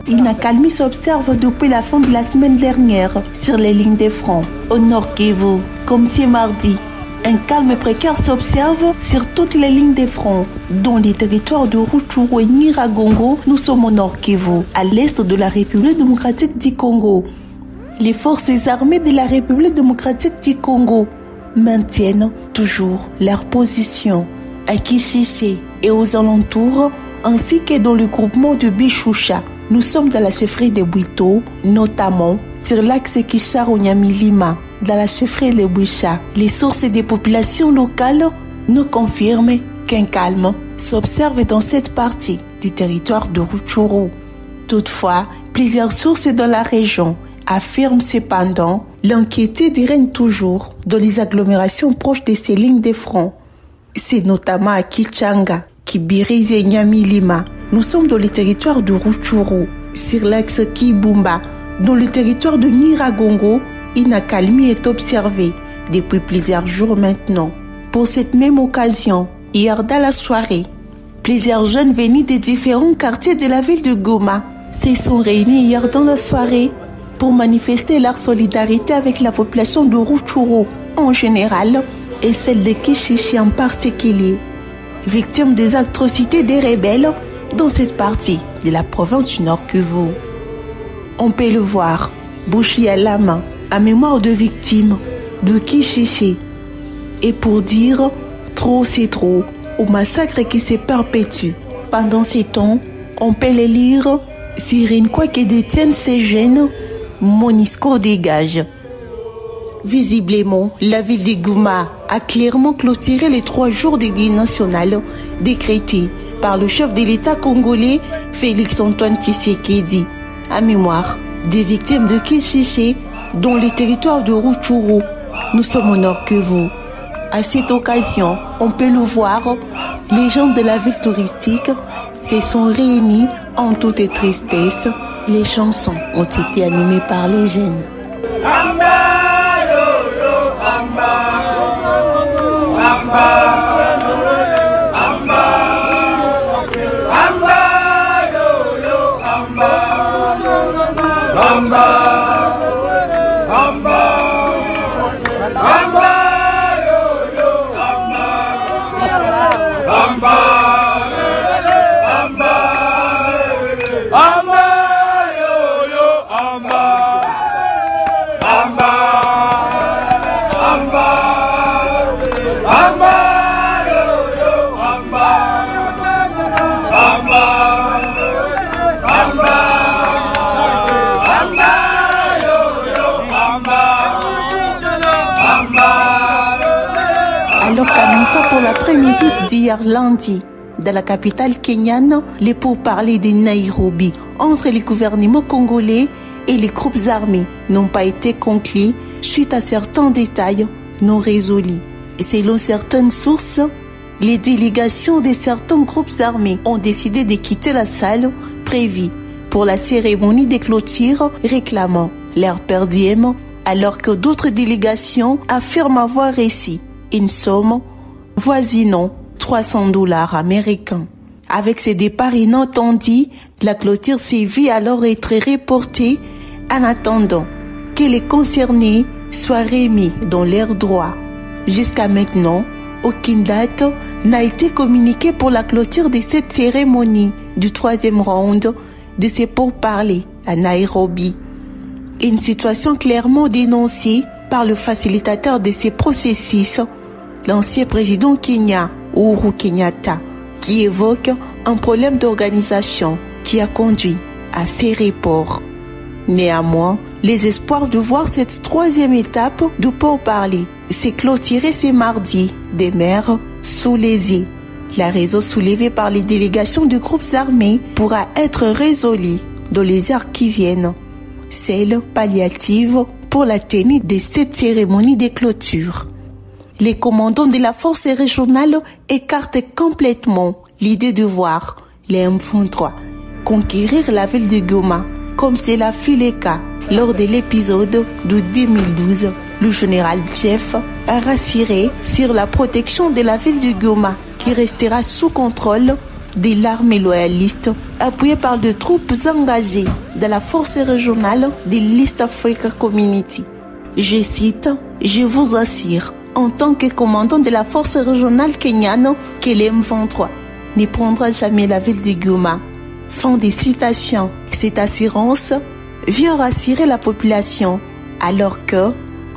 Une accalmie s'observe depuis la fin de la semaine dernière sur les lignes de front. Au Nord Kivu, comme c'est mardi, un calme précaire s'observe sur toutes les lignes de front. Dans les territoires de Rutshuru et Nyiragongo, nous sommes au Nord Kivu, à l'est de la République démocratique du Congo. Les forces armées de la République démocratique du Congo maintiennent toujours leur position à Kishishe et aux alentours, ainsi que dans le groupement de Bishusha. Nous sommes dans la chefferie de Bwito, notamment sur l'axe Kisharo-Nyamilima, dans la chefferie de Bwisha. Les sources des populations locales nous confirment qu'un calme s'observe dans cette partie du territoire de Rutshuru. Toutefois, plusieurs sources dans la région affirment cependant l'inquiétude règne toujours dans les agglomérations proches de ces lignes de front. C'est notamment à Kichanga, Kibirizi et Nyamilima. Nous sommes dans le territoire de Rutshuru, sur l'axe Kibumba. Dans le territoire de Nyiragongo, une accalmie est observée depuis plusieurs jours maintenant. Pour cette même occasion, hier dans la soirée, plusieurs jeunes venus des différents quartiers de la ville de Goma se sont réunis hier dans la soirée pour manifester leur solidarité avec la population de Rutshuru en général et celle de Kishishe en particulier, victime des atrocités des rebelles dans cette partie de la province du Nord Kivu. On peut le voir, bouclier à la main, à mémoire de victimes de Kishishe. Et pour dire trop c'est trop au massacre qui se perpétue. Pendant ces temps, on peut les lire sur une quoi que détiennent ces jeunes, MONUSCO dégage. Visiblement, la ville de Goma a clairement clôturé les 3 jours de deuil national décrétés par le chef de l'État congolais Félix-Antoine Tshisekedi, à mémoire des victimes de Kishishe dans les territoires de Rutshuru. Nous sommes au Nord Kivu. À cette occasion, on peut le voir, les gens de la ville touristique se sont réunis en toute tristesse. Les chansons ont été animées par les jeunes. Alors qu'annonçant pour l'après-midi d'hier lundi, dans la capitale kenyane, les pourparlers de Nairobi entre les gouvernements congolais et les groupes armés n'ont pas été conclus suite à certains détails non résolus. Et selon certaines sources, les délégations de certains groupes armés ont décidé de quitter la salle prévue pour la cérémonie de clôture, réclamant leur per diem, alors que d'autres délégations affirment avoir reçu une somme voisinant $300 américains. Avec ces départs inattendus, la clôture s'est vue alors être reportée en attendant que les concernés soient remis dans leurs droits. Jusqu'à maintenant, aucune date n'a été communiquée pour la clôture de cette cérémonie du 3e round de ces pourparlers à Nairobi. Une situation clairement dénoncée par le facilitateur de ces processus, l'ancien président Kenya, Uhuru Kenyatta, qui évoque un problème d'organisation qui a conduit à ces reports. Néanmoins, les espoirs de voir cette 3e étape du pourparler s'est clôturée ce mardi des maires sous les yeux. La raison soulevée par les délégations de groupes armés pourra être résolue dans les heures qui viennent, celle palliative pour la tenue de cette cérémonie de clôture. Les commandants de la force régionale écartent complètement l'idée de voir les M23 conquérir la ville de Goma, comme cela fut le cas lors de l'épisode de 2012. Le général Jeff a rassuré sur la protection de la ville de Goma, qui restera sous contrôle de l'armée loyaliste, appuyée par des troupes engagées de la force régionale de l'East Africa Community. Je cite, « Je vous assure, en tant que commandant de la force régionale kenyane, que l'M23 ne prendra jamais la ville de Goma. » Fin des citations. Cette assurance vient rassurer la population, alors que,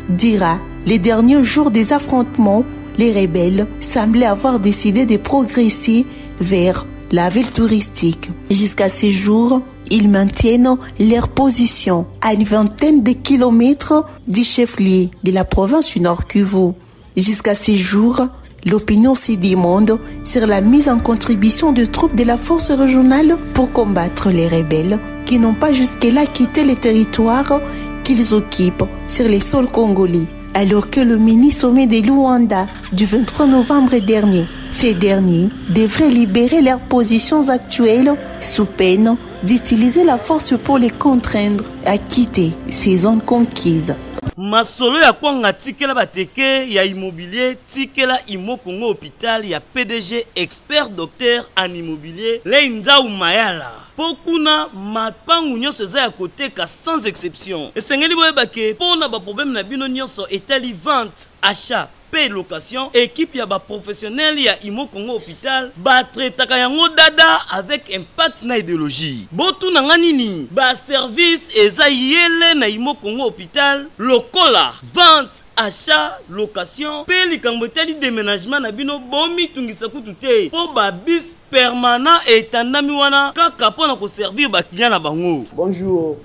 dira, les derniers jours des affrontements, les rebelles semblaient avoir décidé de progresser vers la ville touristique. Jusqu'à ce jour, ils maintiennent leur position à une vingtaine de kilomètres du chef-lieu de la province du Nord Kivu. Jusqu'à ce jour, l'opinion se demande sur la mise en contribution de troupes de la force régionale pour combattre les rebelles qui n'ont pas jusque-là quitté les territoires qu'ils occupent sur les sols congolais. Alors que le mini-sommet de Luanda du 23 novembre dernier, ces derniers devraient libérer leurs positions actuelles sous peine d'utiliser la force pour les contraindre à quitter ces zones conquises. Masolo ya kwanga tikela bateke ya immobilier tikela Imo Congo hôpital ya PDG expert docteur en immobilier Leinzau Mayala. Pokuna mapangu nyonso za ya koteka sans exception. Esengeli boyebake pona ba problème na bino nyonso etali vente, achat, paie location, équipe ya ba professionnel ya Imo Congo hôpital ba traitaka yango dada avec impact na idéologie. Botu na nganini ba service eza yele na Imo Congo hôpital lokola vente, achat, location, paie likambo etali déménagement na bino bomi tungisa kutu te po ba bis permanent etandami wana kaka pona ko servir ba client na bango. Bonjour,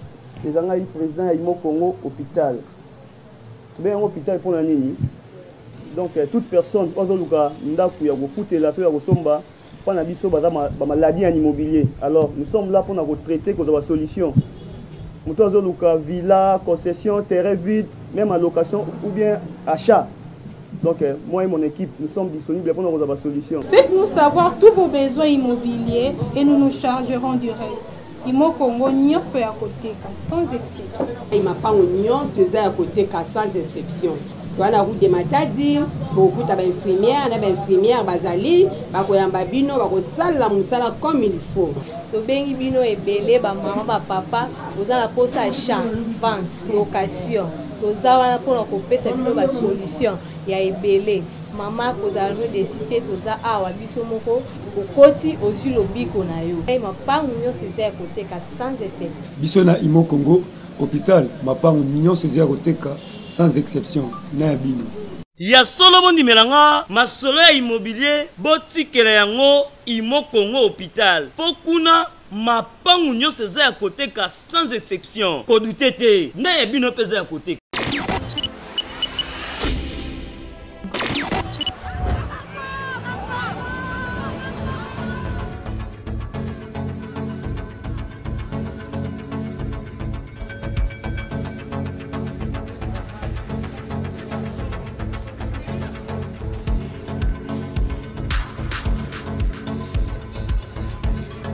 les angai président ya Imo Congo hôpital. Tube yango hôpital pona nini? Donc toute personne ozoluka ndaku ya kofutela to ya kosomba pana biso baza ba maladie en immobilier. Alors nous sommes là pour na traiter cause ba solution. Muto ozoluka villa, concession, terrain vide, même en location ou bien achat. Donc moi et mon équipe nous sommes disponibles pour nous avoir solution. Faites-nous savoir tous vos besoins immobiliers et nous nous chargerons du reste. Imo Congo nyonso ya koteka sans exception. Mapango nyonso eza ya koteka sans exception. Wana route de Matadi, beaucoup d'infirmières, bazali, bakoyamba bino, bakosala musala comme il faut. To bengi bino ebele ba maman ba papa, ozala posa achat, vente, location. Toza wana pona kopesa bino ba solution ya ebele. Mama kozala no de cité toza awa biso moko okoti ozu lobiko na yo. Mapangu nyonso eza ya koteka sans exception. Biso na Imo Congo hôpital, mapangu nyonso eza ya koteka sans exception na bino. Ya solo bondi melanga masolo ya immobilier botikela yango Imo Congo hôpital. Pokuna mapangu nyonso eza ya koteka sans exception. Kodutete na ya bino peza ya koteka.